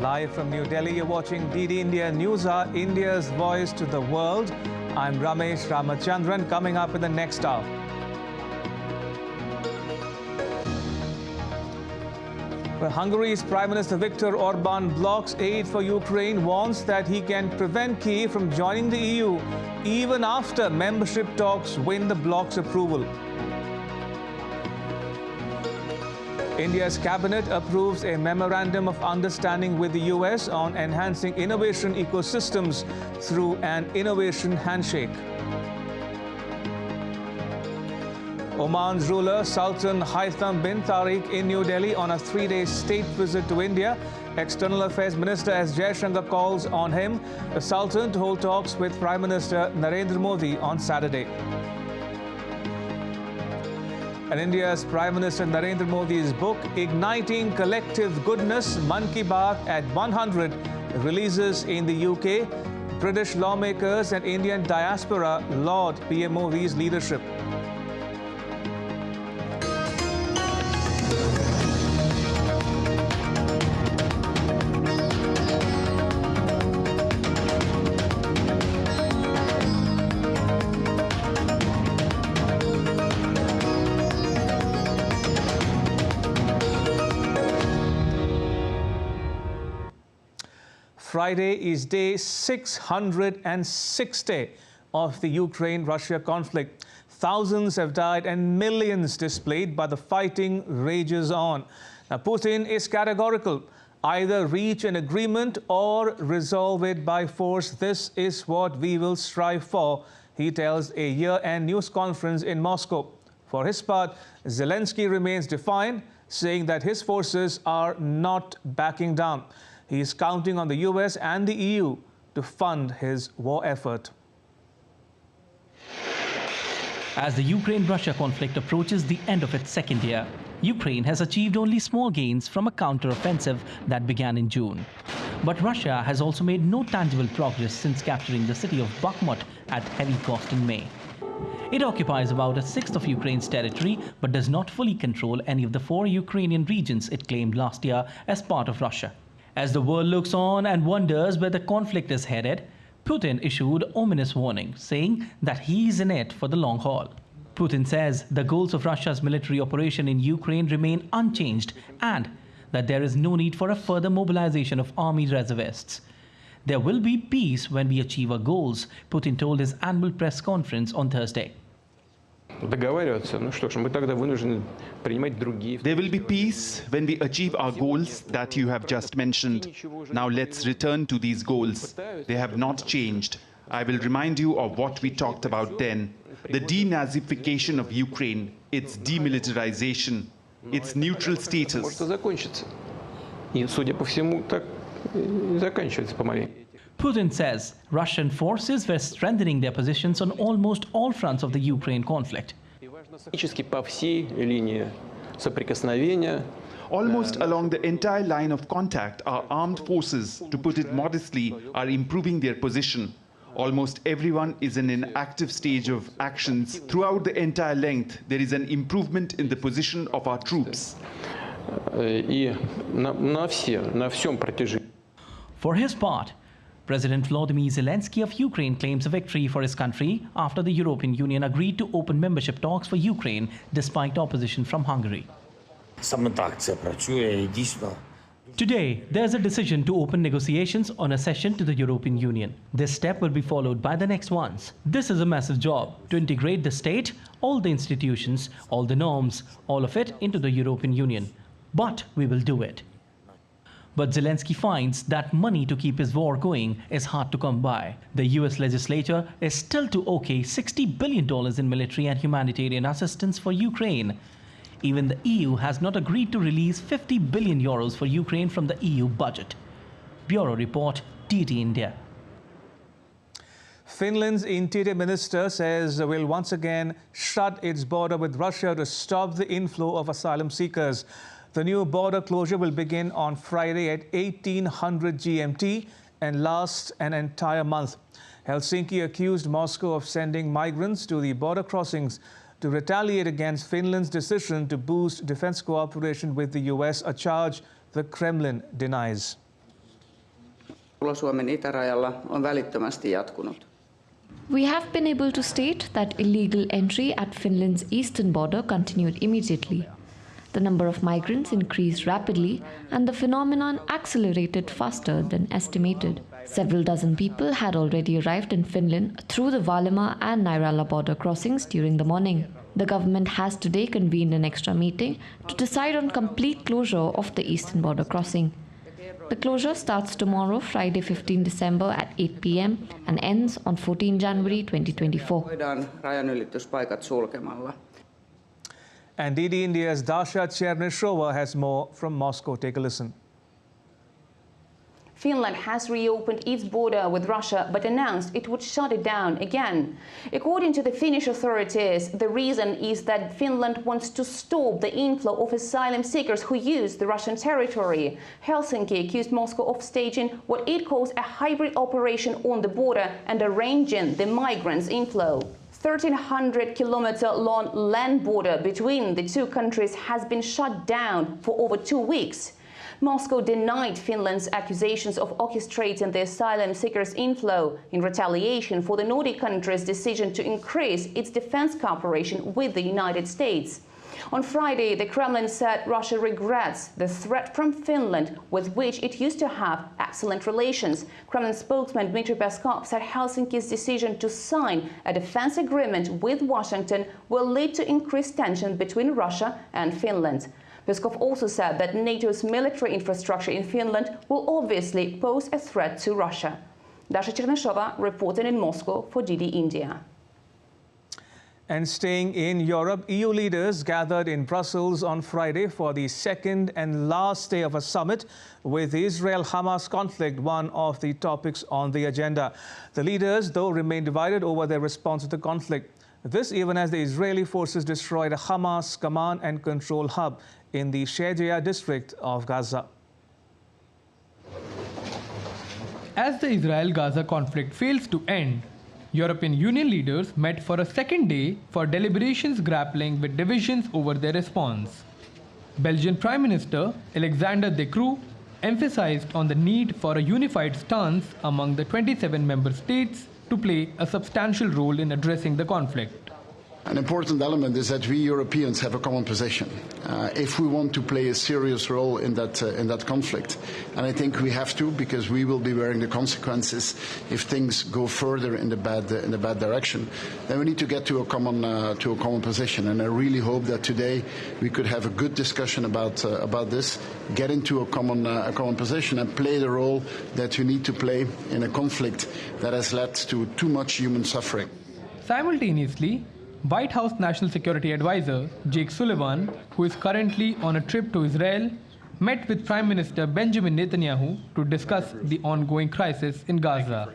Live from New Delhi, you're watching DD India News Hour, India's voice to the world. I'm Ramesh Ramachandran. Coming up in the next hour. Well, Hungary's Prime Minister Viktor Orban blocks aid for Ukraine, warns that he can prevent Kyiv from joining the EU even after membership talks win the bloc's approval. India's cabinet approves a memorandum of understanding with the US on enhancing innovation ecosystems through an innovation handshake. Oman's ruler Sultan Haitham bin Tariq in New Delhi on a three-day state visit to India. External Affairs Minister S. Jaishankar calls on him, the Sultan, to hold talks with Prime Minister Narendra Modi on Saturday. And India's Prime Minister Narendra Modi's book, Igniting Collective Goodness, Man Ki Baat at 100, releases in the UK. British lawmakers and Indian diaspora laud PM Modi's leadership. Friday is day 660 of the Ukraine-Russia conflict. Thousands have died and millions displaced, but the fighting rages on. Now, Putin is categorical. Either reach an agreement or resolve it by force. This is what we will strive for, he tells a year-end news conference in Moscow. For his part, Zelensky remains defiant, saying that his forces are not backing down. He is counting on the US and the EU to fund his war effort. As the Ukraine-Russia conflict approaches the end of its second year, Ukraine has achieved only small gains from a counter-offensive that began in June. But Russia has also made no tangible progress since capturing the city of Bakhmut at heavy cost in May. It occupies about a sixth of Ukraine's territory, but does not fully control any of the 4 Ukrainian regions it claimed last year as part of Russia. As the world looks on and wonders where the conflict is headed, Putin issued ominous warning, saying that he is in it for the long haul. Putin says the goals of Russia's military operation in Ukraine remain unchanged and that there is no need for a further mobilization of army reservists. There will be peace when we achieve our goals, Putin told his annual press conference on Thursday. There will be peace when we achieve our goals that you have just mentioned. Now let's return to these goals. They have not changed. I will remind you of what we talked about then. The denazification of Ukraine, its demilitarization, its neutral status. Putin says Russian forces were strengthening their positions on almost all fronts of the Ukraine conflict. Almost along the entire line of contact, our armed forces, to put it modestly, are improving their position. Almost everyone is in an active stage of actions. Throughout the entire length, there is an improvement in the position of our troops. For his part, President Volodymyr Zelensky of Ukraine claims a victory for his country after the European Union agreed to open membership talks for Ukraine despite opposition from Hungary. Today, there's a decision to open negotiations on accession to the European Union. This step will be followed by the next ones. This is a massive job to integrate the state, all the institutions, all the norms, all of it into the European Union. But we will do it. But Zelensky finds that money to keep his war going is hard to come by. The US legislature is still to okay $60 billion in military and humanitarian assistance for Ukraine. Even the EU has not agreed to release 50 billion euros for Ukraine from the EU budget. Bureau Report, DT India. Finland's interior minister says will once again shut its border with Russia to stop the inflow of asylum seekers. The new border closure will begin on Friday at 1800 GMT and last an entire month. Helsinki accused Moscow of sending migrants to the border crossings to retaliate against Finland's decision to boost defense cooperation with the US, a charge the Kremlin denies. Suomen itärajalla on välittömästi jatkunut. We have been able to state that illegal entry at Finland's eastern border continued immediately. The number of migrants increased rapidly and the phenomenon accelerated faster than estimated. Several dozen people had already arrived in Finland through the Vaalimaa and Nairala border crossings during the morning. The government has today convened an extra meeting to decide on complete closure of the eastern border crossing. The closure starts tomorrow, Friday 15 December at 8 p.m. and ends on 14 January 2024. Voidaan rajanylityspaikat sulkemalla. And DD India's Dasha Chernysova has more from Moscow. Take a listen. Finland has reopened its border with Russia but announced it would shut it down again. According to the Finnish authorities, the reason is that Finland wants to stop the inflow of asylum seekers who use the Russian territory. Helsinki accused Moscow of staging what it calls a hybrid operation on the border and arranging the migrants' inflow. 1,300-kilometer-long land border between the two countries has been shut down for over 2 weeks. Moscow denied Finland's accusations of orchestrating the asylum seekers' inflow in retaliation for the Nordic country's decision to increase its defense cooperation with the United States. On Friday, the Kremlin said Russia regrets the threat from Finland, with which it used to have excellent relations. Kremlin spokesman Dmitry Peskov said Helsinki's decision to sign a defense agreement with Washington will lead to increased tension between Russia and Finland. Peskov also said that NATO's military infrastructure in Finland will obviously pose a threat to Russia. Dasha Chernysova reported in Moscow for DD India. And staying in Europe, EU leaders gathered in Brussels on Friday for the second and last day of a summit with the Israel-Hamas conflict, one of the topics on the agenda. The leaders, though, remain divided over their response to the conflict. This even as the Israeli forces destroyed a Hamas command and control hub in the Shejaya district of Gaza. As the Israel-Gaza conflict fails to end, European Union leaders met for a second day for deliberations grappling with divisions over their response. Belgian Prime Minister Alexander De Croo emphasized on the need for a unified stance among the 27 member states to play a substantial role in addressing the conflict. An important element is that we Europeans have a common position if we want to play a serious role in that conflict. And I think we have to, because we will be bearing the consequences if things go further in the bad direction. Then we need to get to a common position. And I really hope that today we could have a good discussion about this, get into a common position, and play the role that we need to play in a conflict that has led to too much human suffering. Simultaneously, White House National Security Advisor Jake Sullivan, who is currently on a trip to Israel, met with Prime Minister Benjamin Netanyahu to discuss the ongoing crisis in Gaza.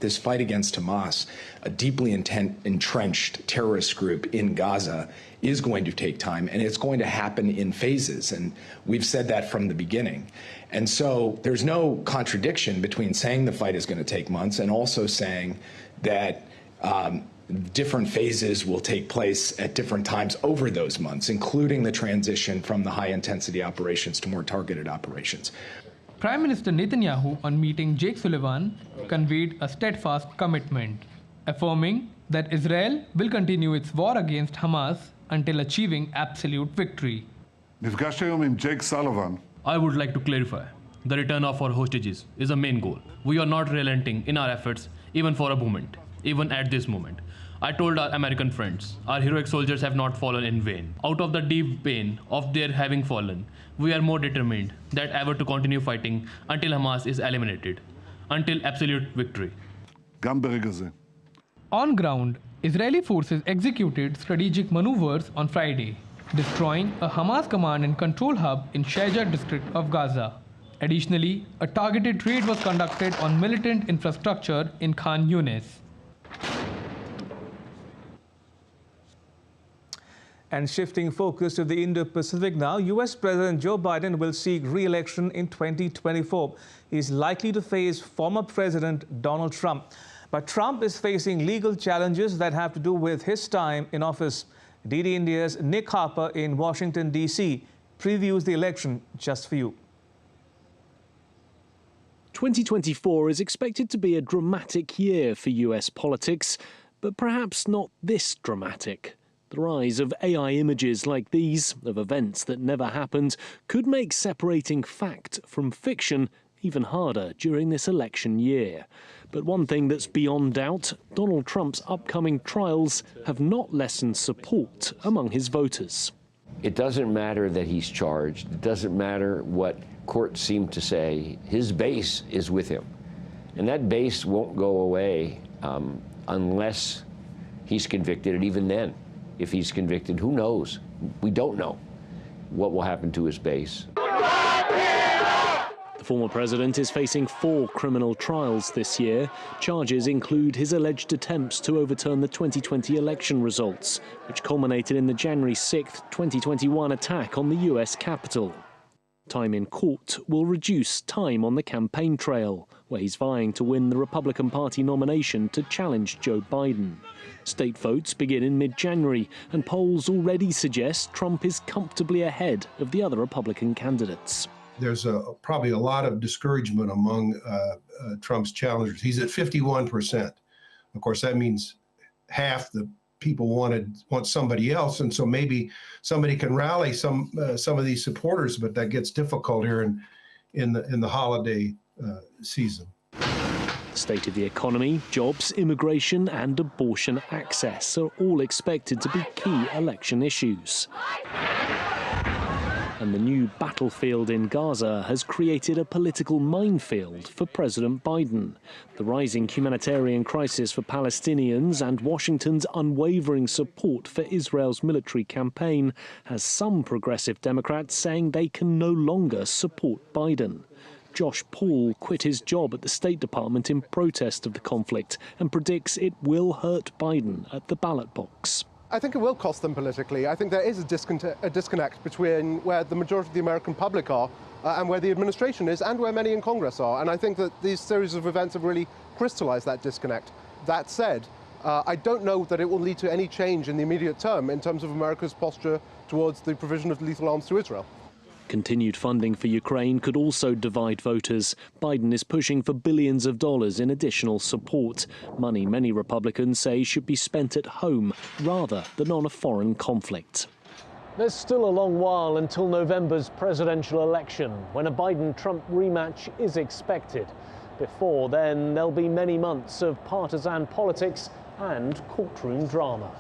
This fight against Hamas, a deeply entrenched terrorist group in Gaza, is going to take time, and it's going to happen in phases. And we've said that from the beginning. And so there's no contradiction between saying the fight is going to take months and also saying that different phases will take place at different times over those months, including the transition from the high-intensity operations to more targeted operations. Prime Minister Netanyahu, on meeting Jake Sullivan, conveyed a steadfast commitment, affirming that Israel will continue its war against Hamas until achieving absolute victory. נפגשתי היום עם Jake Sullivan. I would like to clarify, the return of our hostages is a main goal. We are not relenting in our efforts, even for a moment, even at this moment. I told our American friends, our heroic soldiers have not fallen in vain. Out of the deep pain of their having fallen, we are more determined than ever to continue fighting until Hamas is eliminated, until absolute victory. גם ברגע זה. On ground, Israeli forces executed strategic maneuvers on Friday, destroying a Hamas command and control hub in Shejaya district of Gaza. Additionally, a targeted raid was conducted on militant infrastructure in Khan Yunis. And shifting focus to the Indo-Pacific now, U.S. President Joe Biden will seek re-election in 2024. He is likely to face former President Donald Trump. But Trump is facing legal challenges that have to do with his time in office. DD India's Nick Harper in Washington, D.C. previews the election just for you. 2024 is expected to be a dramatic year for US politics, but perhaps not this dramatic. The rise of AI images like these, of events that never happened, could make separating fact from fiction even harder during this election year. But one thing that's beyond doubt, Donald Trump's upcoming trials have not lessened support among his voters. It doesn't matter that he's charged. It doesn't matter what courts seem to say. His base is with him. And that base won't go away unless he's convicted. And even then, if he's convicted, who knows? We don't know what will happen to his base. The former president is facing 4 criminal trials this year. Charges include his alleged attempts to overturn the 2020 election results, which culminated in the January 6, 2021 attack on the US Capitol. Time in court will reduce time on the campaign trail, where he's vying to win the Republican Party nomination to challenge Joe Biden. State votes begin in mid-January, and polls already suggest Trump is comfortably ahead of the other Republican candidates. There's probably a lot of discouragement among Trump's challengers. He's at 51%. Of course, that means half the people want somebody else, and so maybe somebody can rally some of these supporters, but that gets difficult here in the holiday season. The state of the economy, jobs, immigration and abortion access are all expected to be key election issues. And the new battlefield in Gaza has created a political minefield for President Biden. The rising humanitarian crisis for Palestinians and Washington's unwavering support for Israel's military campaign has some progressive Democrats saying they can no longer support Biden. Josh Paul quit his job at the State Department in protest of the conflict and predicts it will hurt Biden at the ballot box. I think it will cost them politically. I think there is a disconnect between where the majority of the American public are and where the administration is and where many in Congress are. And I think that these series of events have really crystallized that disconnect. That said, I don't know that it will lead to any change in the immediate term in terms of America's posture towards the provision of lethal arms to Israel. Continued funding for Ukraine could also divide voters. Biden is pushing for billions of dollars in additional support, money many Republicans say should be spent at home rather than on a foreign conflict. There's still a long while until November's presidential election, when a Biden-Trump rematch is expected. Before then, there'll be many months of partisan politics and courtroom drama.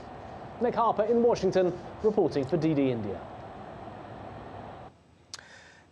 Nick Harper in Washington, reporting for DD India.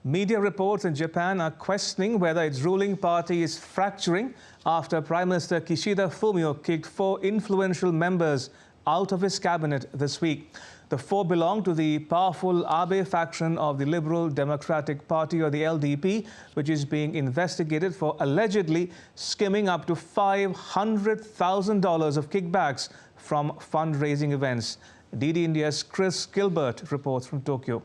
Media reports in Japan are questioning whether its ruling party is fracturing after Prime Minister Kishida Fumio kicked 4 influential members out of his cabinet this week. The 4 belong to the powerful Abe faction of the Liberal Democratic Party, or the LDP, which is being investigated for allegedly skimming up to $500,000 of kickbacks from fundraising events. DD India's Chris Gilbert reports from Tokyo.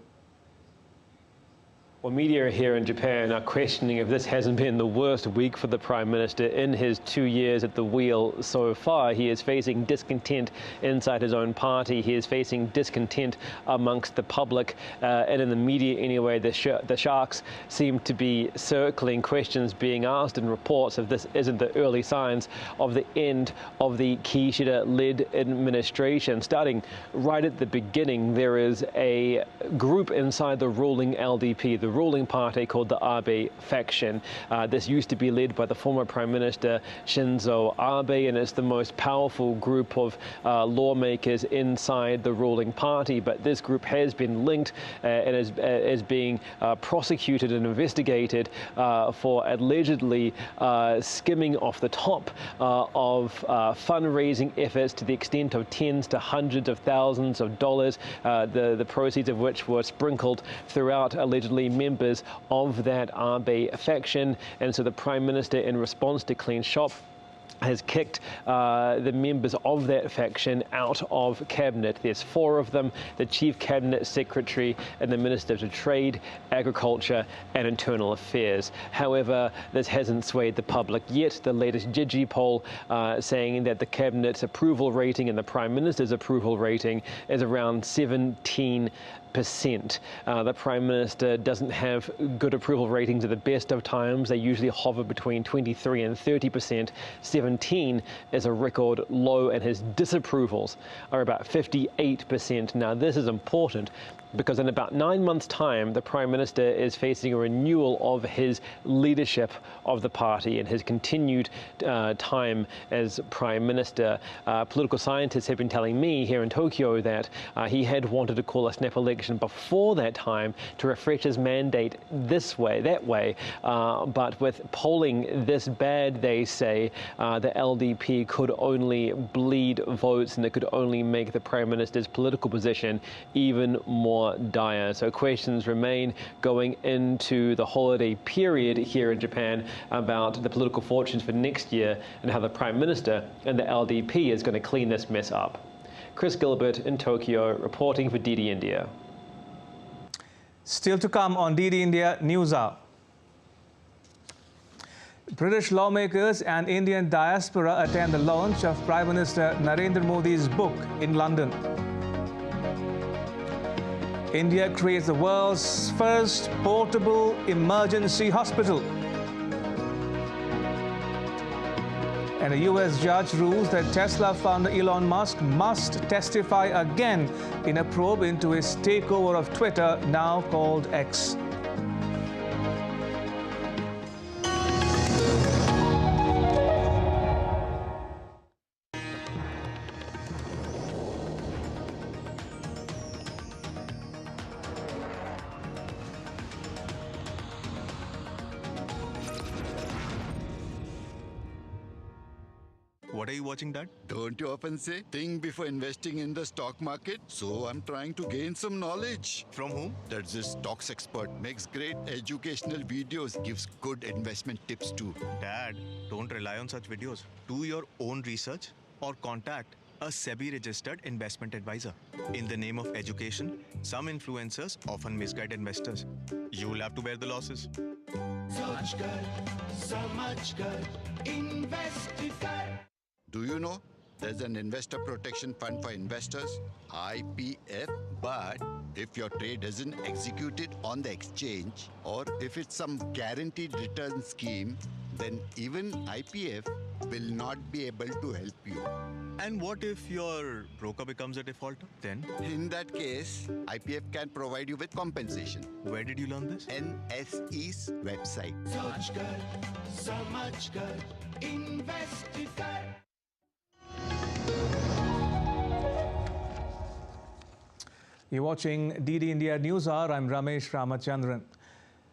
Well, media here in Japan are questioning if this hasn't been the worst week for the Prime Minister in his 2 years at the wheel so far. He is facing discontent inside his own party. He is facing discontent amongst the public. And in the media anyway, the sharks seem to be circling, questions being asked and reports if this isn't the early signs of the end of the Kishida-led administration. Starting right at the beginning, there is a group inside the ruling LDP, the ruling party called the Abe faction. This used to be led by the former Prime Minister Shinzo Abe, and it's the most powerful group of lawmakers inside the ruling party. But this group has been linked and is being prosecuted and investigated for allegedly skimming off the top of fundraising efforts to the extent of tens to hundreds of thousands of dollars, the proceeds of which were sprinkled throughout allegedly members of that Abe faction. And so the Prime Minister, in response to clean shop, has kicked the members of that faction out of cabinet. There's 4 of them: the chief cabinet secretary and the ministers of trade, agriculture and internal affairs. However, this hasn't swayed the public yet. The latest Gigi poll saying that the cabinet's approval rating and the prime minister's approval rating is around 17%. The Prime Minister doesn't have good approval ratings at the best of times. They usually hover between 23 and 30%. 17 is a record low, and his disapprovals are about 58%. Now, this is important because in about 9 months' time, the Prime Minister is facing a renewal of his leadership of the party and his continued time as Prime Minister. Political scientists have been telling me here in Tokyo that he had wanted to call a snap election before that time to refresh his mandate this way, that way. But with polling this bad, they say, the LDP could only bleed votes, and it could only make the Prime Minister's political position even more dire. So questions remain going into the holiday period here in Japan about the political fortunes for next year and how the Prime Minister and the LDP is going to clean this mess up. Chris Gilbert in Tokyo reporting for DD India. Still to come on DD India News Hour. British lawmakers and Indian diaspora attend the launch of Prime Minister Narendra Modi's book in London. India creates the world's first portable emergency hospital. And a US judge rules that Tesla founder Elon Musk must testify again in a probe into his takeover of Twitter, now called X. What are you watching, Dad? Don't you often say, think before investing in the stock market? So I'm trying to gain some knowledge. From whom? That's this stocks expert. Makes great educational videos. Gives good investment tips too. Dad, don't rely on such videos. Do your own research or contact a SEBI-registered investment advisor. In the name of education, some influencers often misguide investors. You will have to bear the losses. So much good, invested good. Do you know there's an investor protection fund for investors, IPF, but if your trade isn't executed on the exchange or if it's some guaranteed return scheme, then even IPF will not be able to help you. And what if your broker becomes a defaulter? Then? In that case, IPF can provide you with compensation. Where did you learn this? NSE's website. So much good, invested good. You're watching DD India News Hour. I'm Ramesh Ramachandran.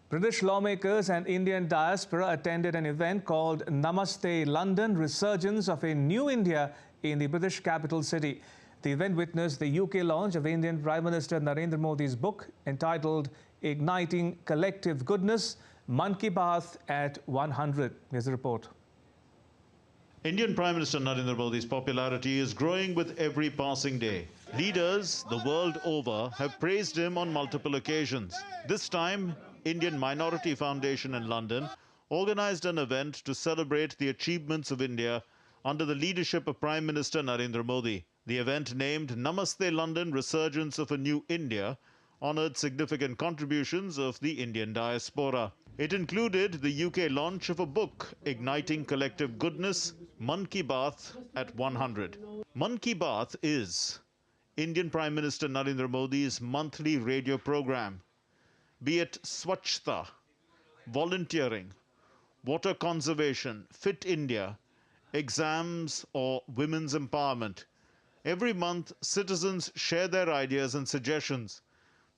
British lawmakers and Indian diaspora attended an event called Namaste London, Resurgence of a New India in the British capital city. The event witnessed the UK launch of Indian Prime Minister Narendra Modi's book entitled Igniting Collective Goodness, Man Ki Baat at 100. Here's the report. Indian Prime Minister Narendra Modi's popularity is growing with every passing day. Leaders the world over have praised him on multiple occasions. This time, Indian Minority Foundation in London organized an event to celebrate the achievements of India under the leadership of Prime Minister Narendra Modi. The event, named Namaste London, Resurgence of a New India, honored significant contributions of the Indian diaspora. It included the UK launch of a book, Igniting Collective Goodness, Man Ki Baat at 100. Man Ki Baat is Indian Prime Minister Narendra Modi's monthly radio program. Be it Swachhta, volunteering, water conservation, Fit India, exams or women's empowerment. Every month, citizens share their ideas and suggestions.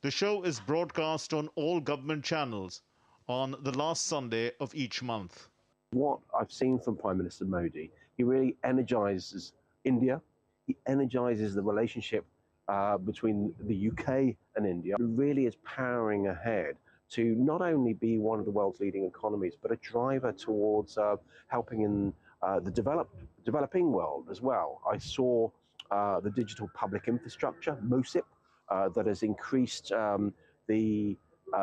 The show is broadcast on all government channels on the last Sunday of each month. What I've seen from Prime Minister Modi, he really energizes India. He energizes the relationship between the UK and India. It really is powering ahead to not only be one of the world's leading economies, but a driver towards helping in the developing world as well. I saw the digital public infrastructure, MOSIP, that has increased the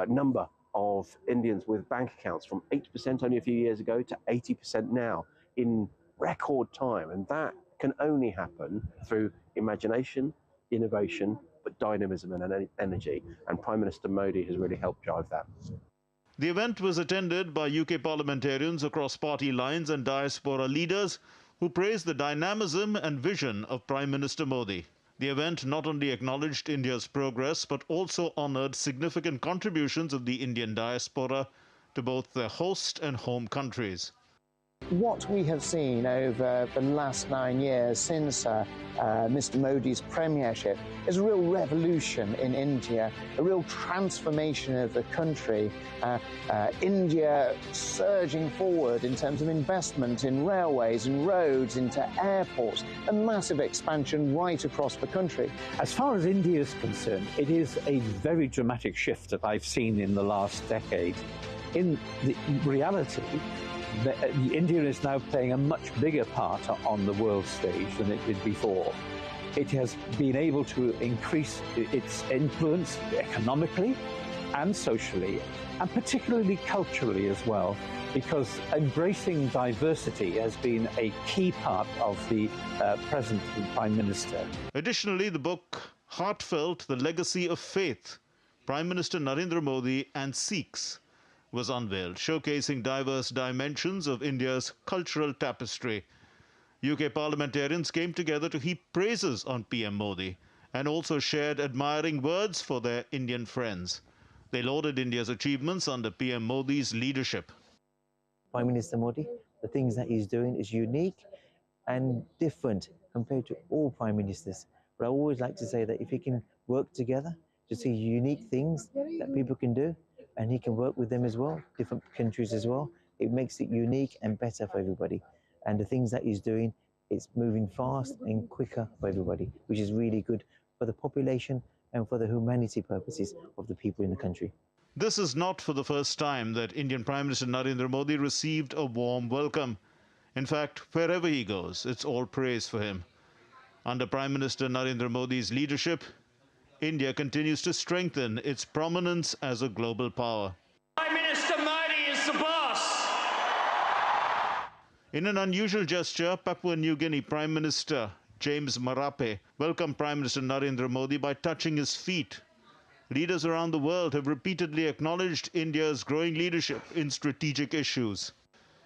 number of Indians with bank accounts from 8% only a few years ago to 80% now in record time. And that can only happen through imagination, innovation, but dynamism and energy. And Prime Minister Modi has really helped drive that. The event was attended by UK parliamentarians across party lines and diaspora leaders who praised the dynamism and vision of Prime Minister Modi. The event not only acknowledged India's progress but also honoured significant contributions of the Indian diaspora to both their host and home countries. What we have seen over the last 9 years since Mr. Modi's premiership is a real revolution in India, a real transformation of the country. India surging forward in terms of investment in railways and roads, into airports, a massive expansion right across the country. As far as India is concerned, it is a very dramatic shift that I've seen in the last decade. In reality, India is now playing a much bigger part on the world stage than it did before. It has been able to increase its influence economically and socially, and particularly culturally as well, because embracing diversity has been a key part of the present Prime Minister. Additionally, the book Heartfelt, The Legacy of Faith, Prime Minister Narendra Modi and Sikhs, was unveiled, showcasing diverse dimensions of India's cultural tapestry. UK parliamentarians came together to heap praises on PM Modi and also shared admiring words for their Indian friends. They lauded India's achievements under PM Modi's leadership. Prime Minister Modi, the things that he's doing is unique and different compared to all prime ministers. But I always like to say that if he can work together to see unique things that people can do, and he can work with them as well, different countries as well, it makes it unique and better for everybody. And the things that he's doing, it's moving fast and quicker for everybody, which is really good for the population and for the humanity purposes of the people in the country. This is not for the first time that Indian Prime Minister Narendra Modi received a warm welcome. In fact, wherever he goes, it's all praise for him. Under Prime Minister Narendra Modi's leadership, India continues to strengthen its prominence as a global power. Prime Minister Modi is the boss! In an unusual gesture, Papua New Guinea Prime Minister James Marape welcomed Prime Minister Narendra Modi by touching his feet. Leaders around the world have repeatedly acknowledged India's growing leadership in strategic issues.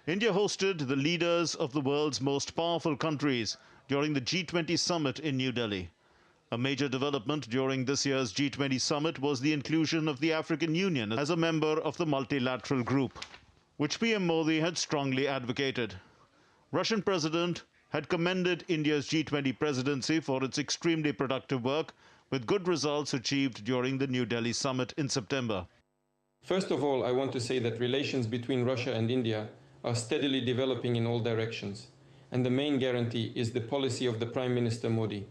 India hosted the leaders of the world's most powerful countries during the G20 summit in New Delhi. A major development during this year's G20 summit was the inclusion of the African Union as a member of the multilateral group, which PM Modi had strongly advocated. Russian President had commended India's G20 presidency for its extremely productive work, with good results achieved during the New Delhi summit in September. First of all, I want to say that relations between Russia and India are steadily developing in all directions, and the main guarantee is the policy of the Prime Minister Modi.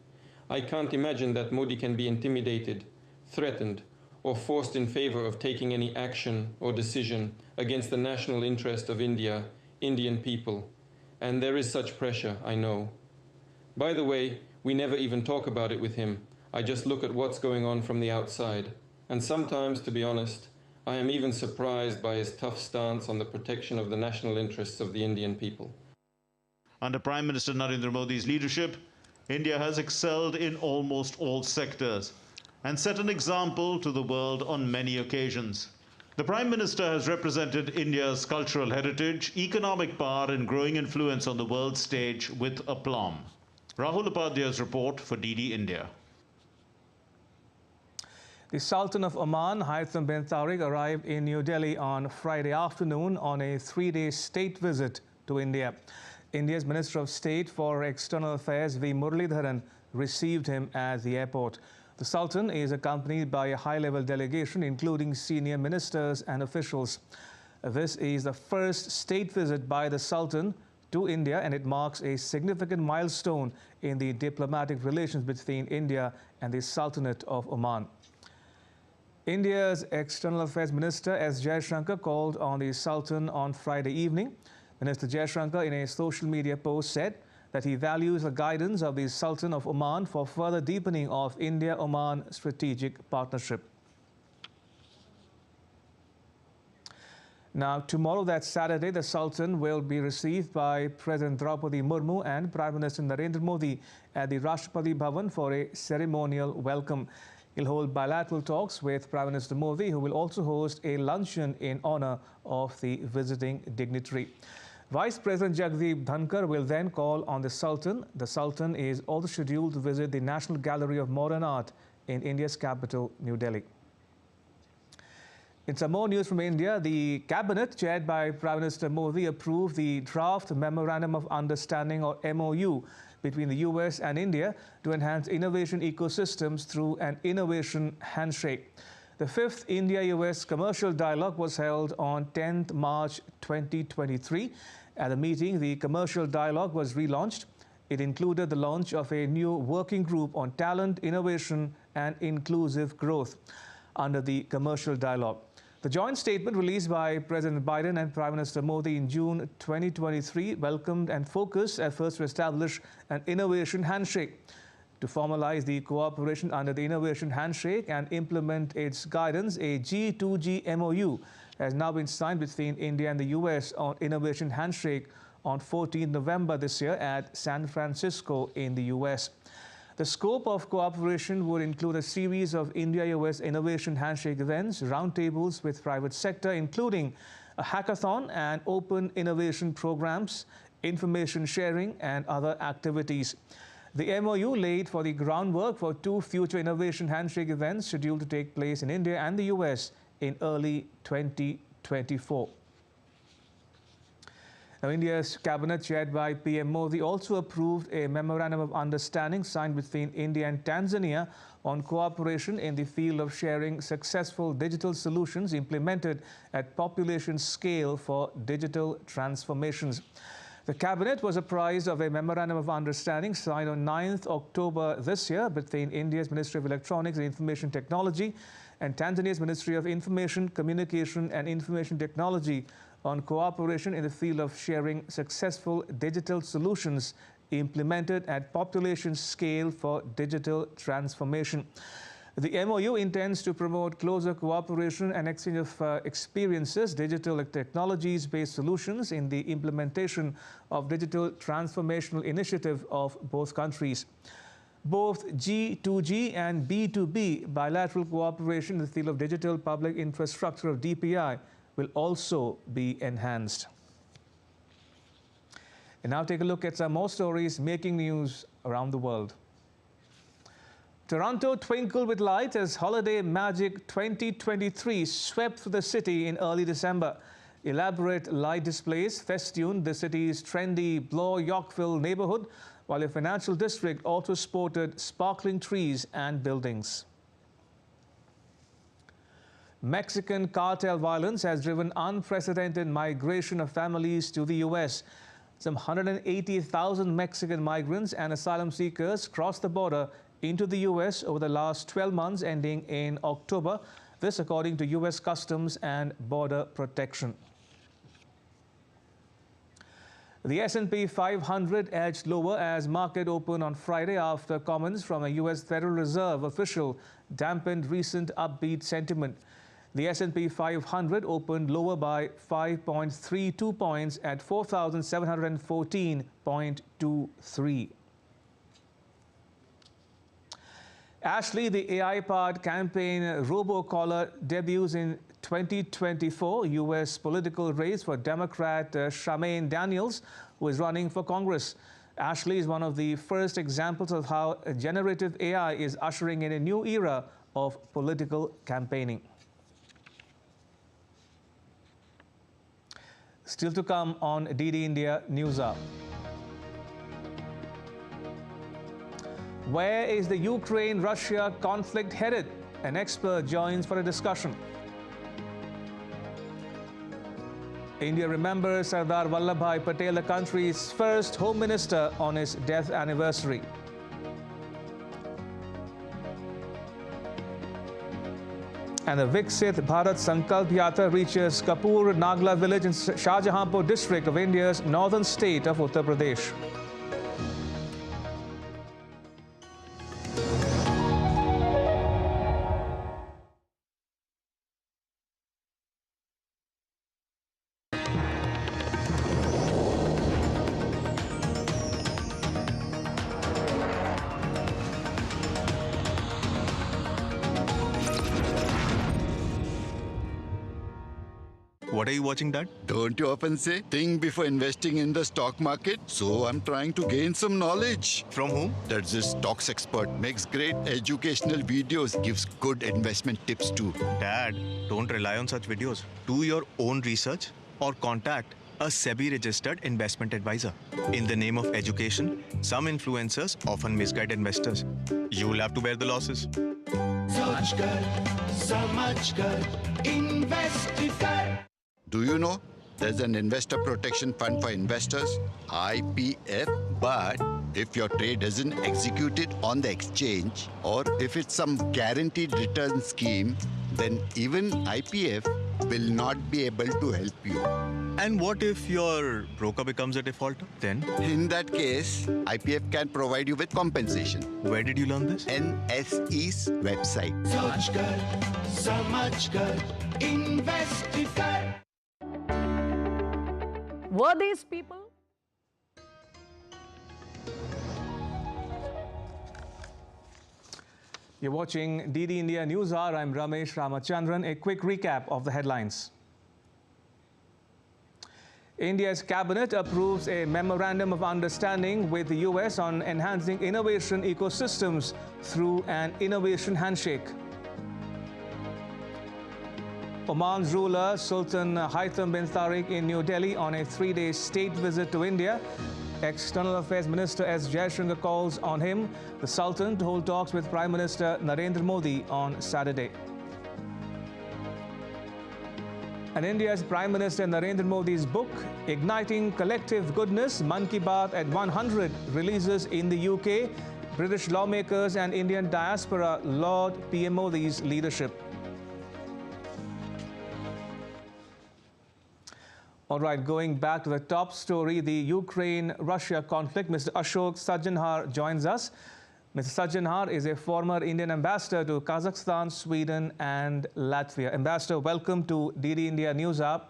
I can't imagine that Modi can be intimidated, threatened, or forced in favor of taking any action or decision against the national interest of India, Indian people. And there is such pressure, I know. By the way, we never even talk about it with him. I just look at what's going on from the outside. And sometimes, to be honest, I am even surprised by his tough stance on the protection of the national interests of the Indian people. Under Prime Minister Narendra Modi's leadership, India has excelled in almost all sectors and set an example to the world on many occasions. The Prime Minister has represented India's cultural heritage, economic power and growing influence on the world stage with aplomb. Rahul Upadhyay's report for DD India. The Sultan of Oman, Haitham bin Tariq, arrived in New Delhi on Friday afternoon on a 3-day state visit to India. India's Minister of State for External Affairs, V. Muralidharan, received him at the airport. The Sultan is accompanied by a high-level delegation, including senior ministers and officials. This is the first state visit by the Sultan to India, and it marks a significant milestone in the diplomatic relations between India and the Sultanate of Oman. India's External Affairs Minister S. Jaishankar called on the Sultan on Friday evening. Minister Jaishankar, in a social media post, said that he values the guidance of the Sultan of Oman for further deepening of India-Oman strategic partnership. Now, tomorrow, that's Saturday, the Sultan will be received by President Draupadi Murmu and Prime Minister Narendra Modi at the Rashtrapati Bhavan for a ceremonial welcome. He'll hold bilateral talks with Prime Minister Modi, who will also host a luncheon in honor of the visiting dignitary. Vice President Jagdeep Dhankar will then call on the Sultan. The Sultan is also scheduled to visit the National Gallery of Modern Art in India's capital, New Delhi. In some more news from India, the Cabinet, chaired by Prime Minister Modi, approved the draft Memorandum of Understanding, or MOU, between the US and India to enhance innovation ecosystems through an innovation handshake. The fifth India-US commercial dialogue was held on 10th March 2023. At the meeting, the commercial dialogue was relaunched. It included the launch of a new working group on talent, innovation and inclusive growth under the commercial dialogue. The joint statement released by President Biden and Prime Minister Modi in June 2023 welcomed and focused efforts to establish an innovation handshake. To formalize the cooperation under the innovation handshake and implement its guidance, a G2G MOU has now been signed between India and the US on innovation handshake on 14 November this year at San Francisco in the US. The scope of cooperation would include a series of India-US innovation handshake events, roundtables with private sector, including a hackathon and open innovation programs, information sharing and other activities. The MOU laid for the groundwork for two future innovation handshake events scheduled to take place in India and the US in early 2024. Now, India's cabinet, chaired by PM Modi, also approved a memorandum of understanding signed between India and Tanzania on cooperation in the field of sharing successful digital solutions implemented at population scale for digital transformations. The cabinet was apprised of a memorandum of understanding signed on 9th October this year between India's Ministry of Electronics and Information Technology and Tanzania's Ministry of Information, Communication and Information Technology on cooperation in the field of sharing successful digital solutions implemented at population scale for digital transformation. The MOU intends to promote closer cooperation and exchange of experiences, digital technologies-based solutions in the implementation of digital transformational initiative of both countries. Both G2G and B2B bilateral cooperation in the field of digital public infrastructure of DPI will also be enhanced. And now take a look at some more stories making news around the world. Toronto twinkled with light as Holiday Magic 2023 swept through the city in early December. Elaborate light displays festooned the city's trendy Bloor-Yorkville neighborhood, while the financial district also sported sparkling trees and buildings. Mexican cartel violence has driven unprecedented migration of families to the U.S. Some 180,000 Mexican migrants and asylum seekers crossed the border into the U.S. over the last 12 months ending in October. This according to U.S. Customs and Border Protection. The S&P 500 edged lower as market opened on Friday after comments from a U.S. Federal Reserve official dampened recent upbeat sentiment. The S&P 500 opened lower by 5.32 points at 4,714.23. Ashley, the AI-powered campaign robocaller, debuts in 2024 U.S. political race for Democrat Charmaine Daniels, who is running for Congress. Ashley is one of the first examples of how generative AI is ushering in a new era of political campaigning. Still to come on DD India News Hour. Where is the Ukraine-Russia conflict headed? An expert joins for a discussion. India remembers Sardar Vallabhbhai Patel, the country's first Home Minister, on his death anniversary. And the Viksit Bharat Sankalp Yatra reaches Kapur Nagla village in Shahjahanpur district of India's northern state of Uttar Pradesh. What are you watching, Dad? Don't you often say, think before investing in the stock market? So I'm trying to gain some knowledge. From whom? That's this stocks expert. Makes great educational videos, gives good investment tips too. Dad, don't rely on such videos. Do your own research or contact a SEBI-registered investment advisor. In the name of education, some influencers often misguide investors. You'll have to bear the losses. Do you know there's an investor protection fund for investors, IPF, but if your trade isn't executed on the exchange or if it's some guaranteed return scheme, then even IPF will not be able to help you. And what if your broker becomes a defaulter? Then? In that case, IPF can provide you with compensation. Where did you learn this? NSE's website. Were these people? You're watching DD India News Hour. I'm Ramesh Ramachandran. A quick recap of the headlines. India's cabinet approves a memorandum of understanding with the US on enhancing innovation ecosystems through an innovation handshake. Oman's ruler Sultan Haitham bin Tariq in New Delhi on a 3-day state visit to India. External Affairs Minister S. Jaishankar calls on him, the Sultan, to hold talks with Prime Minister Narendra Modi on Saturday. And India's Prime Minister Narendra Modi's book, Igniting Collective Goodness, Man Ki Baat at 100, releases in the UK. British lawmakers and Indian diaspora laud PM Modi's leadership. All right, going back to the top story, the Ukraine-Russia conflict. Mr. Ashok Sajjanhar joins us. Mr. Sajjanhar is a former Indian ambassador to Kazakhstan, Sweden and Latvia. Ambassador, welcome to DD India News Hour.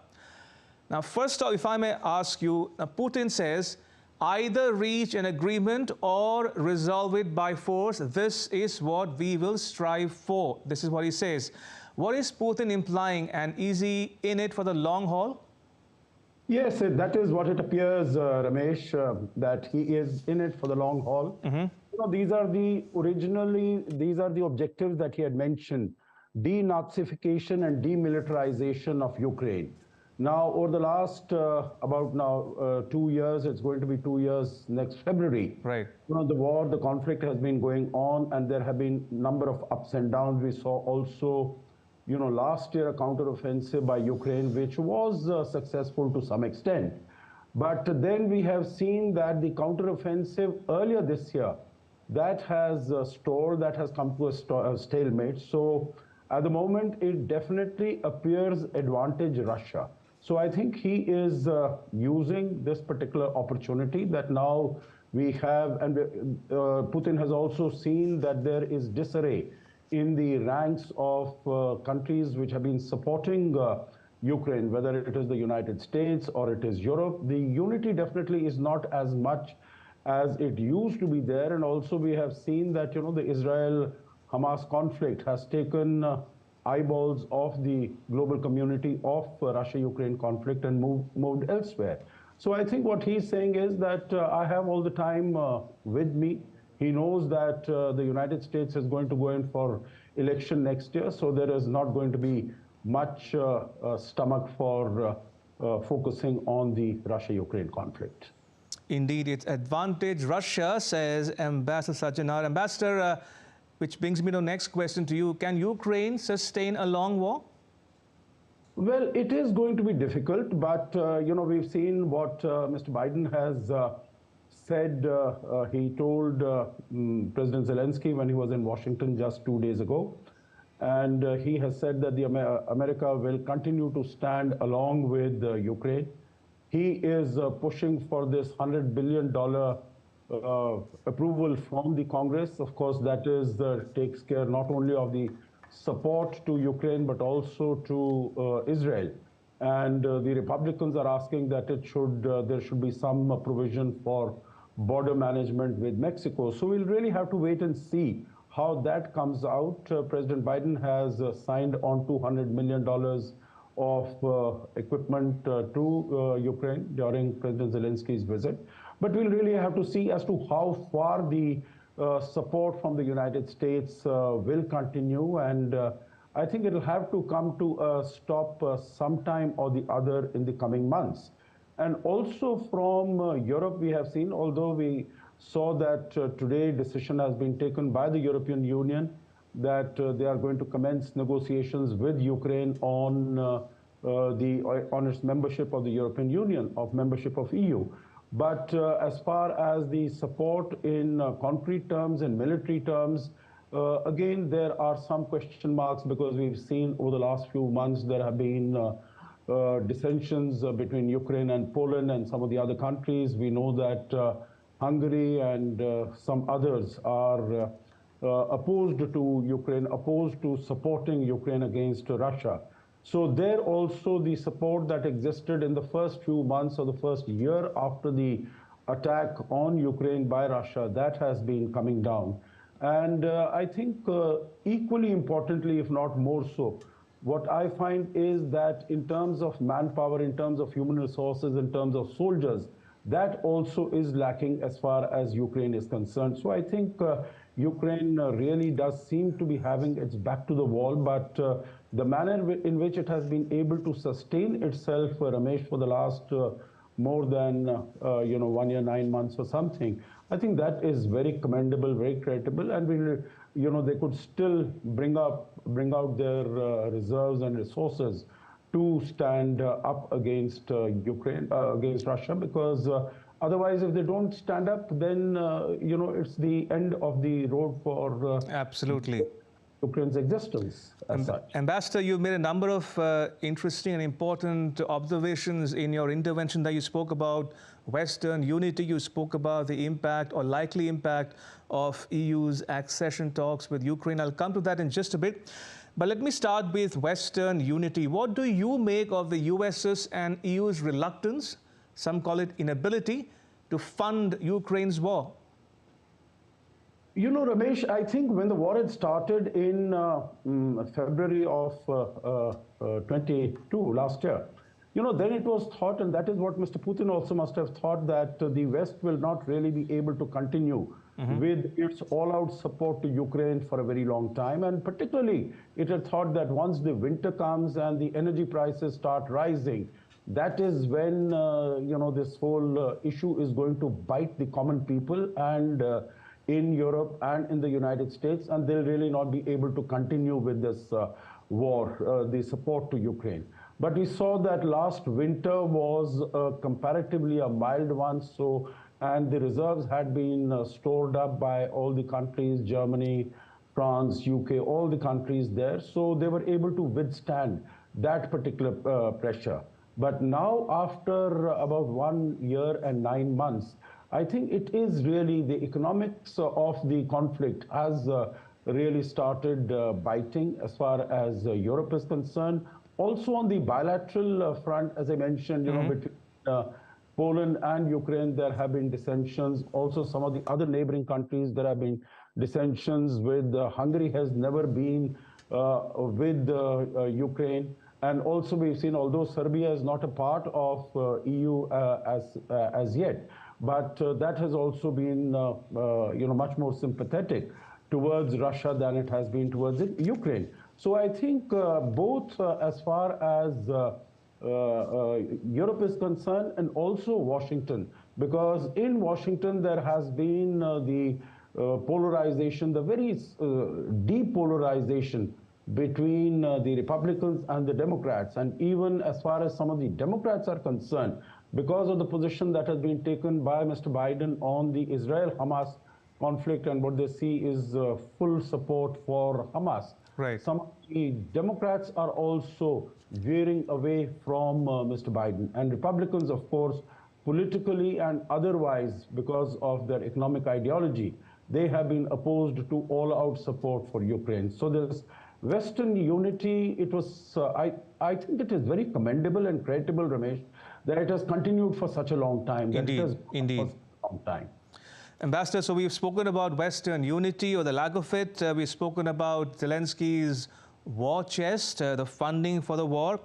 Now, first off, if I may ask you, Putin says, either reach an agreement or resolve it by force. This is what we will strive for. This is what he says. What is Putin implying, and is he in it for the long haul? Yes, that is what it appears, Ramesh, that he is in it for the long haul. You know, these are the objectives that he had mentioned: denazification and demilitarization of Ukraine. Now, over the last 2 years, it's going to be 2 years next February. Right. You know, the conflict has been going on, and there have been a number of ups and downs. We saw also, you know, last year a counteroffensive by Ukraine, which was successful to some extent. But then we have seen that the counteroffensive earlier this year, that has stalled, that has come to a stalemate. So at the moment, it definitely appears advantage Russia. So I think he is using this particular opportunity that now we have, and Putin has also seen that there is disarray in the ranks of countries which have been supporting Ukraine, whether it is the United States or it is Europe. The unity definitely is not as much as it used to be there. And also we have seen that, you know, the Israel-Hamas conflict has taken eyeballs of the global community of Russia-Ukraine conflict and moved elsewhere. So I think what he's saying is that I have all the time with me. He knows that the United States is going to go in for election next year, so there is not going to be much stomach for focusing on the Russia-Ukraine conflict. Indeed, it's advantage Russia, says Ambassador Sajjanhar. Ambassador, which brings me to the next question to you. Can Ukraine sustain a long war? Well, it is going to be difficult, but, you know, we've seen what Mr. Biden has said. He told President Zelensky when he was in Washington just 2 days ago. And he has said that America will continue to stand along with Ukraine. He is pushing for this $100 billion approval from the Congress. Of course, that is takes care not only of the support to Ukraine, but also to Israel. And the Republicans are asking that there should be some provision for border management with Mexico. So we'll really have to wait and see how that comes out. President Biden has signed on $200 million of equipment to Ukraine during President Zelensky's visit. But we'll really have to see as to how far the support from the United States will continue. And I think it'll have to come to a stop sometime or the other in the coming months. And also from Europe, we have seen, although we saw that today decision has been taken by the European Union that they are going to commence negotiations with Ukraine on its membership of the European Union, of membership of EU. But as far as the support in concrete terms and military terms, again, there are some question marks because we've seen over the last few months there have been dissensions between Ukraine and Poland and some of the other countries. We know that Hungary and some others are opposed to Ukraine, opposed to supporting Ukraine against Russia. So there also the support that existed in the first few months or the first year after the attack on Ukraine by Russia, that has been coming down. And I think equally importantly, if not more so, what I find is that in terms of manpower, in terms of human resources, in terms of soldiers, that also is lacking as far as Ukraine is concerned. So I think Ukraine really does seem to be having its back to the wall, but the manner in which it has been able to sustain itself, Ramesh, for the last more than 1 year, 9 months or something, I think that is very commendable, very creditable, and they could still bring out their reserves and resources to stand up against Ukraine, against Russia, because otherwise, if they don't stand up, then it's the end of the road for absolutely Ukraine's existence as such. Ambassador, you've made a number of interesting and important observations in your intervention that you spoke about Western unity. You spoke about the impact or likely impact of EU's accession talks with Ukraine. I'll come to that in just a bit. But let me start with Western unity. What do you make of the US's and EU's reluctance, some call it inability, to fund Ukraine's war? Ramesh, I think when the war had started in February of 22 last year, then it was thought, and that is what Mr. Putin also must have thought, that the West will not really be able to continue with its all-out support to Ukraine for a very long time. And particularly, it had thought that once the winter comes and the energy prices start rising, that is when, this whole issue is going to bite the common people and in Europe and in the United States, and they'll really not be able to continue with this war, the support to Ukraine. But we saw that last winter was comparatively a mild one, and the reserves had been stored up by all the countries, Germany, France, UK, all the countries there. So they were able to withstand that particular pressure. But now, after about 1 year and 9 months, I think it is really the economics of the conflict has really started biting as far as Europe is concerned. Also on the bilateral front, as I mentioned, between Poland and Ukraine, there have been dissensions. Also, some of the other neighboring countries, there have been dissensions with Hungary has never been with Ukraine. And also we've seen, although Serbia is not a part of EU as yet, but that has also been, much more sympathetic towards Russia than it has been towards Ukraine. So I think both as far as Europe is concerned and also Washington, because in Washington there has been the polarization, the very deep polarization between the Republicans and the Democrats. And even as far as some of the Democrats are concerned, because of the position that has been taken by Mr. Biden on the Israel-Hamas conflict, and what they see is full support for Hamas. Right. Some of the Democrats are also veering away from Mr. Biden, and Republicans, of course, politically and otherwise, because of their economic ideology, they have been opposed to all-out support for Ukraine. So there's Western unity. It was, I think it is very commendable and creditable, Ramesh, that it has continued for such a long time. Indeed, indeed. For a long time. Ambassador, so we've spoken about Western unity or the lack of it. We've spoken about Zelensky's war chest, the funding for the war.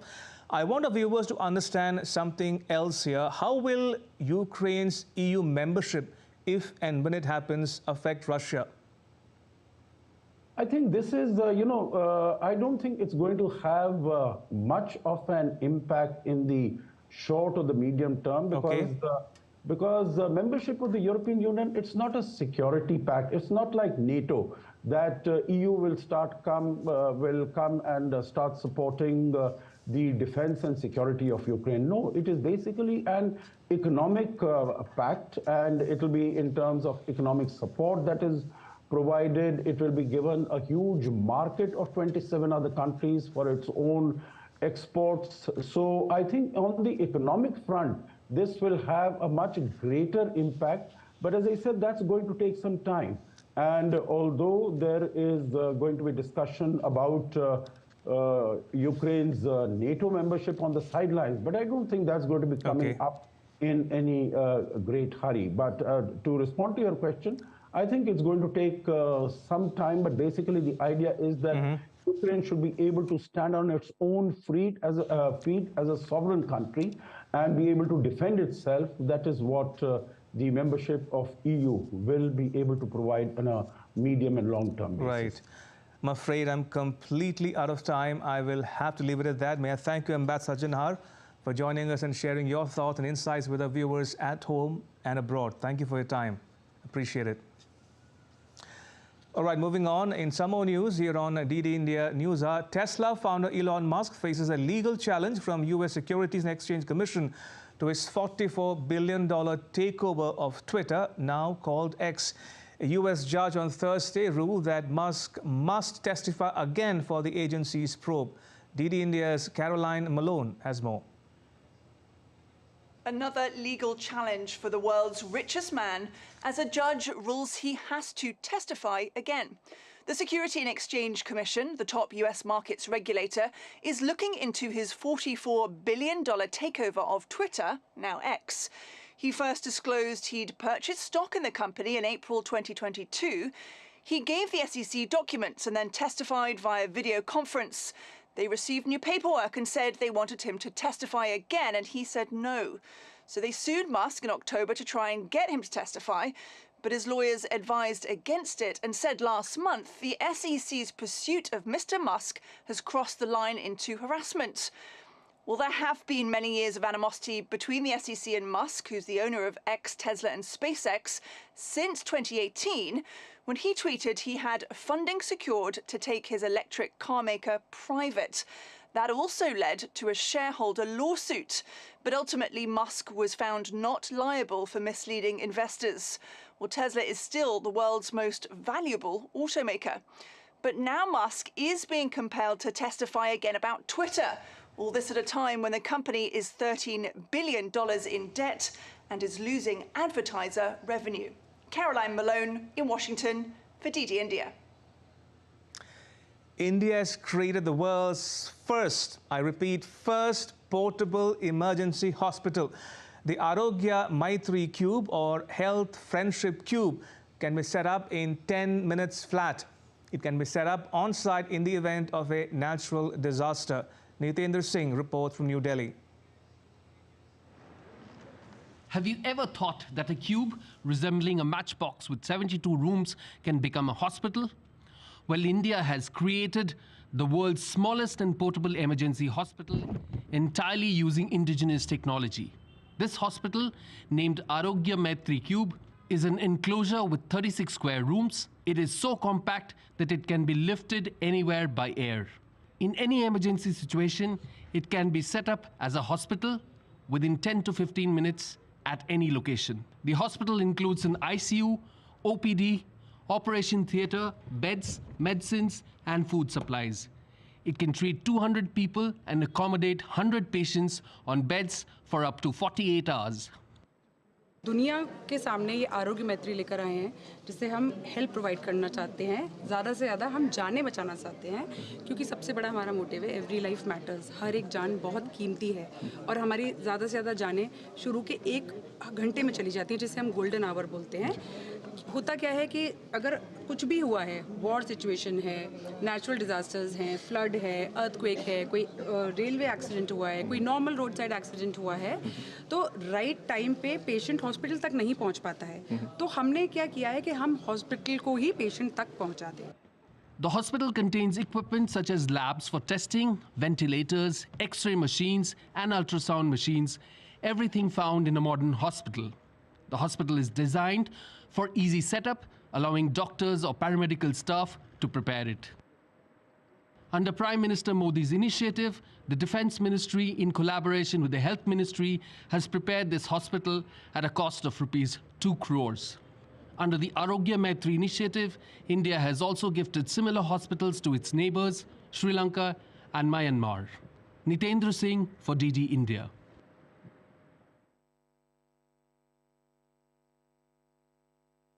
I want our viewers to understand something else here. How will Ukraine's EU membership, if and when it happens, affect Russia? I think this is, I don't think it's going to have much of an impact in the short or the medium term, because membership of the European Union, it's not a security pact. It's not like NATO, that EU will come and start supporting the defense and security of Ukraine. No, it is basically an economic pact, and it will be in terms of economic support that is provided. It will be given a huge market of 27 other countries for its own exports. So I think on the economic front, this will have a much greater impact. But as I said, that's going to take some time. And although there is going to be discussion about Ukraine's NATO membership on the sidelines, but I don't think that's going to be coming up in any great hurry. But to respond to your question, I think it's going to take some time, but basically the idea is that Ukraine should be able to stand on its own feet as a sovereign country and be able to defend itself. That is what the membership of EU will be able to provide on a medium and long-term basis. Right. I'm afraid I'm completely out of time. I will have to leave it at that. May I thank you, Ambassador Sajjan, for joining us and sharing your thoughts and insights with our viewers at home and abroad. Thank you for your time. Appreciate it. All right, moving on. In some more news here on DD India News Hour, Tesla founder Elon Musk faces a legal challenge from US Securities and Exchange Commission to his $44 billion takeover of Twitter, now called X. A US judge on Thursday ruled that Musk must testify again for the agency's probe. DD India's Caroline Malone has more. Another legal challenge for the world's richest man as a judge rules he has to testify again. The Security and Exchange Commission, the top US markets regulator, is looking into his $44 billion takeover of Twitter, now X. He first disclosed he'd purchased stock in the company in April 2022. He gave the SEC documents and then testified via video conference. They received new paperwork and said they wanted him to testify again, and he said no. So they sued Musk in October to try and get him to testify, but his lawyers advised against it and said last month the SEC's pursuit of Mr. Musk has crossed the line into harassment. Well, there have been many years of animosity between the SEC and Musk, who's the owner of X, Tesla and SpaceX, since 2018, when he tweeted he had funding secured to take his electric car maker private. That also led to a shareholder lawsuit, but ultimately Musk was found not liable for misleading investors. Well, Tesla is still the world's most valuable automaker. But now Musk is being compelled to testify again about Twitter. All this at a time when the company is $13 billion in debt and is losing advertiser revenue. Caroline Malone in Washington for DD India. India has created the world's first, I repeat, first portable emergency hospital. The Arogya Maitri Cube, or Health Friendship Cube, can be set up in 10 minutes flat. It can be set up on site in the event of a natural disaster. Nitendra Singh reports from New Delhi. Have you ever thought that a cube resembling a matchbox with 72 rooms can become a hospital? Well, India has created the world's smallest and portable emergency hospital entirely using indigenous technology. This hospital, named Arogya Maitri Cube, is an enclosure with 36 square rooms. It is so compact that it can be lifted anywhere by air. In any emergency situation, it can be set up as a hospital within 10 to 15 minutes at any location. The hospital includes an ICU, OPD, operation theatre, beds, medicines, and food supplies. It can treat 200 people and accommodate 100 patients on beds for up to 48 hours. दुनिया के सामने ये आरोग्य मैत्री लेकर आए हैं, जिससे हम हेल्प प्रोवाइड करना चाहते हैं। ज़्यादा से ज़्यादा हम जानें बचाना चाहते हैं, क्योंकि सबसे बड़ा हमारा मोटिव है एवरी लाइफ मैटर्स। हर एक जान बहुत कीमती है और हमारी ज़्यादा से ज़्यादा जानें शुरू के 1 घंटे में चली जाती हैं, जिसे हम गोल्डन आवर बोलते हैं। होता क्या है कि अगर कुछ भी हुआ है, वॉर सिचुएशन है, नेचुरल डिज़ास्टर्स हैं, फ्लड है, अर्थक्वेक है, कोई रेलवे एक्सीडेंट हुआ है, कोई नॉर्मल रोड साइड एक्सीडेंट हुआ है, तो राइट टाइम पे पेशेंट हॉस्पिटल तक नहीं पहुंच पाता है। तो हमने क्या किया है कि हम हॉस्पिटल को ही पेशेंट तक पहुंचा दें। The hospital contains equipment such as labs for testing, ventilators, X-ray machines, and ultrasound machines, everything found in a modern hospital. The hospital is designed for easy setup, allowing doctors or paramedical staff to prepare it. Under Prime Minister Modi's initiative, the Defence Ministry, in collaboration with the Health Ministry, has prepared this hospital at a cost of ₹2 crores. Under the Arogya Maitri initiative, India has also gifted similar hospitals to its neighbours, Sri Lanka and Myanmar. Nitendra Singh for DD India.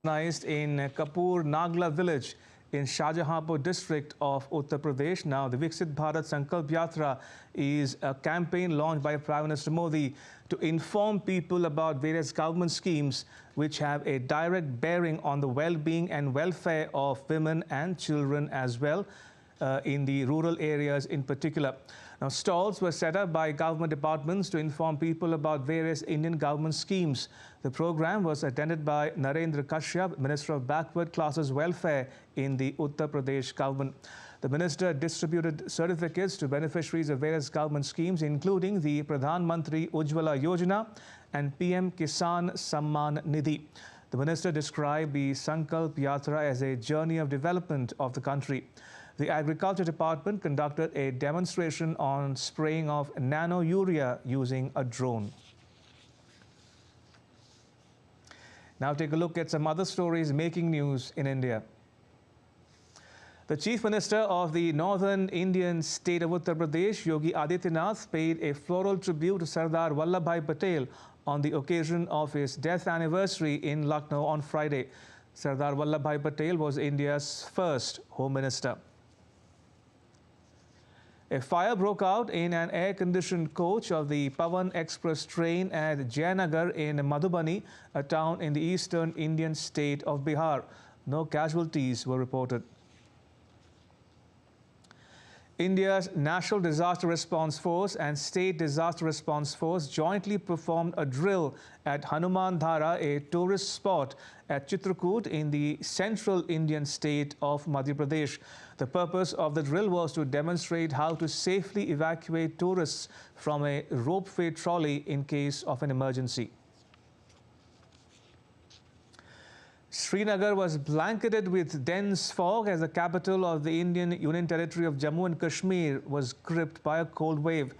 In Kapur Nagla village in Shahjahanpur district of Uttar Pradesh. Now, the Viksit Bharat Sankalp Yatra is a campaign launched by Prime Minister Modi to inform people about various government schemes which have a direct bearing on the well-being and welfare of women and children as well in the rural areas in particular. Now, stalls were set up by government departments to inform people about various Indian government schemes. The program was attended by Narendra Kashyap, Minister of Backward Classes Welfare in the Uttar Pradesh government. The minister distributed certificates to beneficiaries of various government schemes, including the Pradhan Mantri Ujjwala Yojana and PM Kisan Samman Nidhi. The minister described the Sankalp Yatra as a journey of development of the country. The Agriculture Department conducted a demonstration on spraying of nano urea using a drone. Now take a look at some other stories making news in India. The Chief Minister of the northern Indian state of Uttar Pradesh, Yogi Adityanath, paid a floral tribute to Sardar Vallabhbhai Patel on the occasion of his death anniversary in Lucknow on Friday. Sardar Vallabhbhai Patel was India's first Home Minister. A fire broke out in an air-conditioned coach of the Pavan Express train at Jayanagar in Madhubani, a town in the eastern Indian state of Bihar. No casualties were reported. India's National Disaster Response Force and State Disaster Response Force jointly performed a drill at Hanuman Dhara, a tourist spot at Chitrakoot in the central Indian state of Madhya Pradesh. The purpose of the drill was to demonstrate how to safely evacuate tourists from a ropeway trolley in case of an emergency. Srinagar was blanketed with dense fog as the capital of the Indian Union Territory of Jammu and Kashmir was gripped by a cold wave.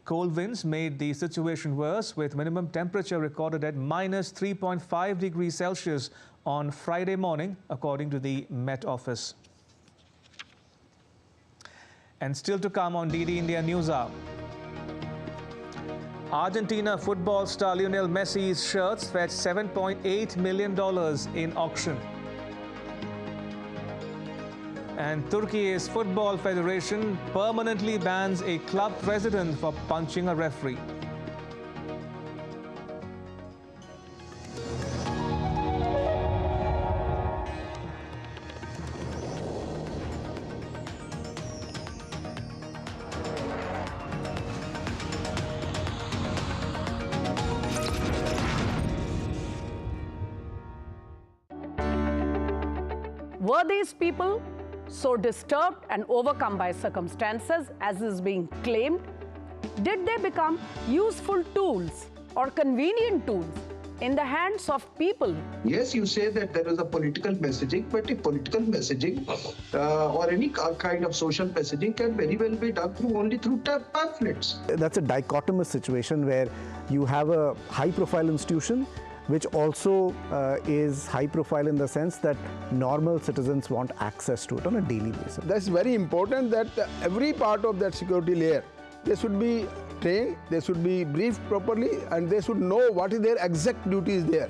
Cold winds made the situation worse, with minimum temperature recorded at -3.5 degrees Celsius on Friday morning, according to the Met Office. And still to come on DD India News Hour. Argentina football star Lionel Messi's shirts fetched $7.8 million in auction. And Turkey's Football Federation permanently bans a club president for punching a referee. Were these people so disturbed and overcome by circumstances as is being claimed? Did they become useful tools or convenient tools in the hands of people? Yes, you say that there is a political messaging, but a political messaging or any kind of social messaging can very well be done only through pamphlets. That's a dichotomous situation where you have a high-profile institution which also is high profile in the sense that normal citizens want access to it on a daily basis. That's very important that every part of that security layer, they should be trained, they should be briefed properly, and they should know what is their exact duties there.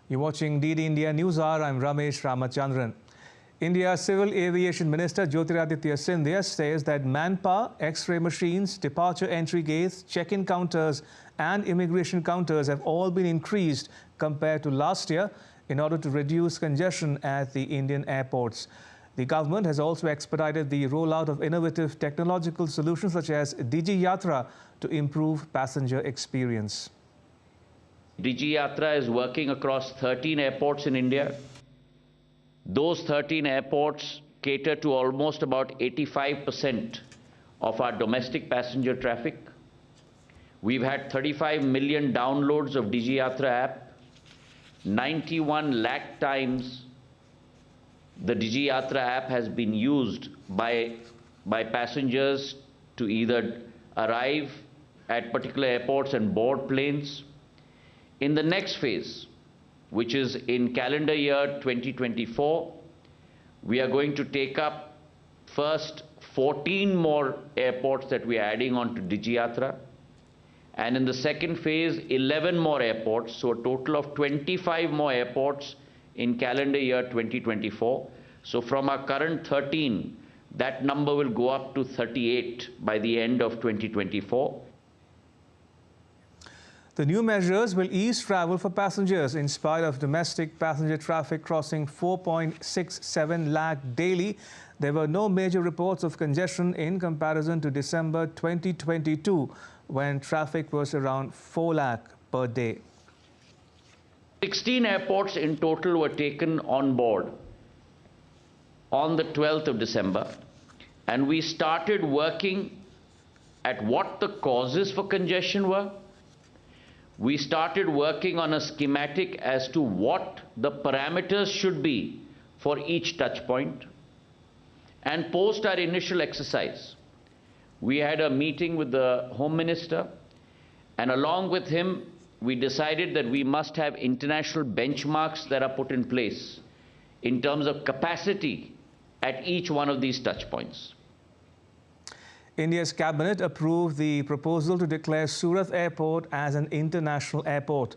You're watching DD India News Hour. I'm Ramesh Ramachandran. India's Civil Aviation Minister Jyotiraditya Scindia says that manpower, X-ray machines, departure entry gates, check-in counters and immigration counters have all been increased compared to last year in order to reduce congestion at the Indian airports. The government has also expedited the rollout of innovative technological solutions such as Digi Yatra to improve passenger experience. Digi Yatra is working across 13 airports in India. Those 13 airports cater to almost about 85% of our domestic passenger traffic. We've had 35 million downloads of Digi Yatra app. 91 lakh times the Digi Yatra app has been used by passengers to either arrive at particular airports and board planes. In the next phase, which is in calendar year 2024, we are going to take up first 14 more airports that we are adding on to Digi Yatra, and in the second phase 11 more airports, so a total of 25 more airports in calendar year 2024. So from our current 13, that number will go up to 38 by the end of 2024. The new measures will ease travel for passengers in spite of domestic passenger traffic crossing 4.67 lakh daily. There were no major reports of congestion in comparison to December 2022, when traffic was around 4 lakh per day. 16 airports in total were taken on board on the 12th of December, and we started working at what the causes for congestion were. We started working on a schematic as to what the parameters should be for each touch point. And post our initial exercise, we had a meeting with the Home Minister, and along with him, we decided that we must have international benchmarks that are put in place in terms of capacity at each one of these touch points. India's cabinet approved the proposal to declare Surat Airport as an international airport.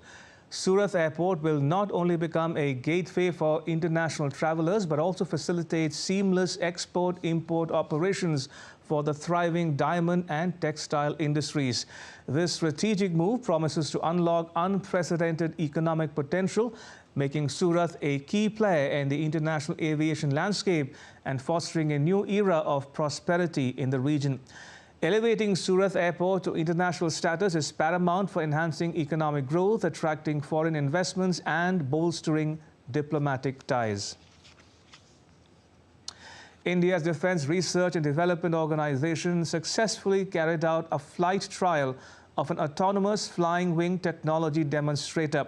Surat Airport will not only become a gateway for international travelers, but also facilitate seamless export-import operations for the thriving diamond and textile industries. This strategic move promises to unlock unprecedented economic potential, making Surat a key player in the international aviation landscape and fostering a new era of prosperity in the region. Elevating Surat Airport to international status is paramount for enhancing economic growth, attracting foreign investments and bolstering diplomatic ties. India's Defence Research and Development Organization successfully carried out a flight trial of an autonomous flying wing technology demonstrator,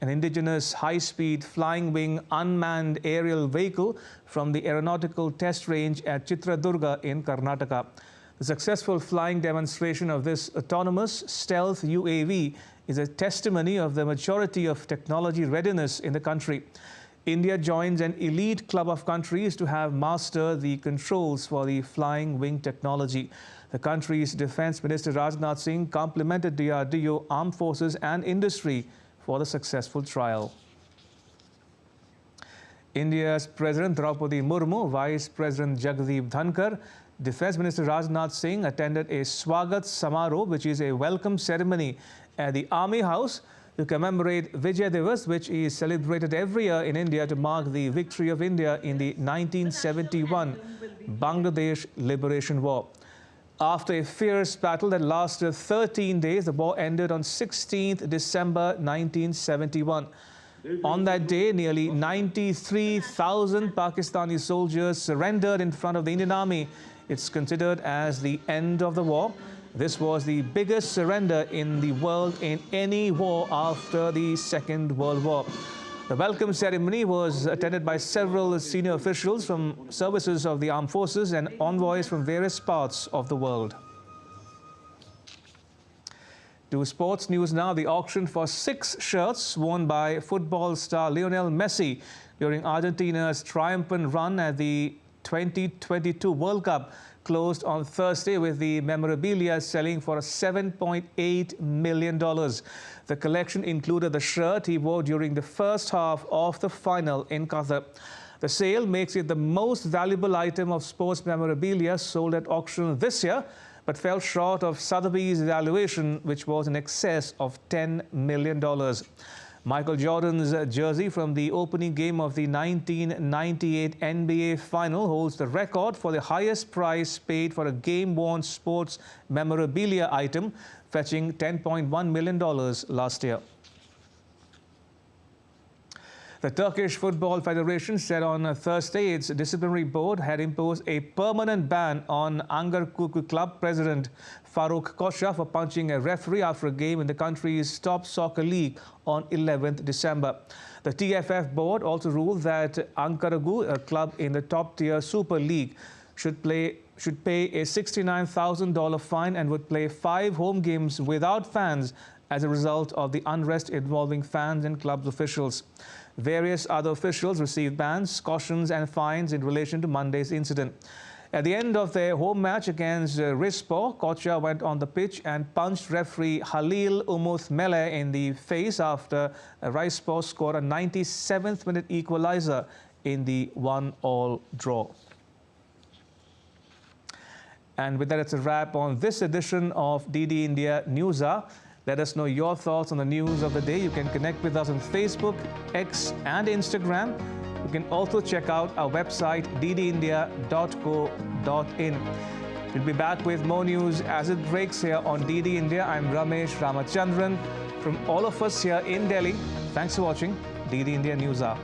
an indigenous high-speed flying wing unmanned aerial vehicle from the Aeronautical Test Range at Chitradurga in Karnataka. The successful flying demonstration of this autonomous stealth UAV is a testimony of the maturity of technology readiness in the country. India joins an elite club of countries to have mastered the controls for the flying wing technology. The country's Defence Minister Rajnath Singh complimented DRDO, armed forces and industry for the successful trial. India's President Draupadi Murmu, Vice President Jagdeep Dhankar, Defence Minister Rajnath Singh attended a Swagat Samaroh, which is a welcome ceremony at the Army House to commemorate Vijay Diwas, which is celebrated every year in India to mark the victory of India in the 1971 Bangladesh Liberation War. After a fierce battle that lasted 13 days, the war ended on 16th December 1971. On that day, nearly 93,000 Pakistani soldiers surrendered in front of the Indian Army. It's considered as the end of the war. This was the biggest surrender in the world in any war after the Second World War. The welcome ceremony was attended by several senior officials from services of the armed forces and envoys from various parts of the world. To sports news now. The auction for 6 shirts worn by football star Lionel Messi during Argentina's triumphant run at the 2022 World Cup closed on Thursday, with the memorabilia selling for $7.8 million. The collection included the shirt he wore during the first half of the final in Qatar. The sale makes it the most valuable item of sports memorabilia sold at auction this year, but fell short of Sotheby's valuation, which was in excess of $10 million. Michael Jordan's jersey from the opening game of the 1998 NBA Final holds the record for the highest price paid for a game-worn sports memorabilia item, fetching $10.1 million last year. The Turkish Football Federation said on Thursday its disciplinary board had imposed a permanent ban on Angarkuku club president Faruk Koca for punching a referee after a game in the country's top soccer league on 11th December. The TFF board also ruled that Ankaragu, a club in the top-tier Super League, should pay a $69,000 fine and would play 5 home games without fans as a result of the unrest involving fans and club officials. Various other officials received bans, cautions and fines in relation to Monday's incident. At the end of their home match against Rispor, Koca went on the pitch and punched referee Halil Umut Mele in the face after Rispor scored a 97th minute equalizer in the 1-all draw. And with that, it's a wrap on this edition of DD India News Hour. Let us know your thoughts on the news of the day. You can connect with us on Facebook, X and Instagram. You can also check out our website ddindia.co.in. We'll be back with more news as it breaks here on DD India. I'm Ramesh Ramachandran. From all of us here in Delhi, thanks for watching DD India News Hour.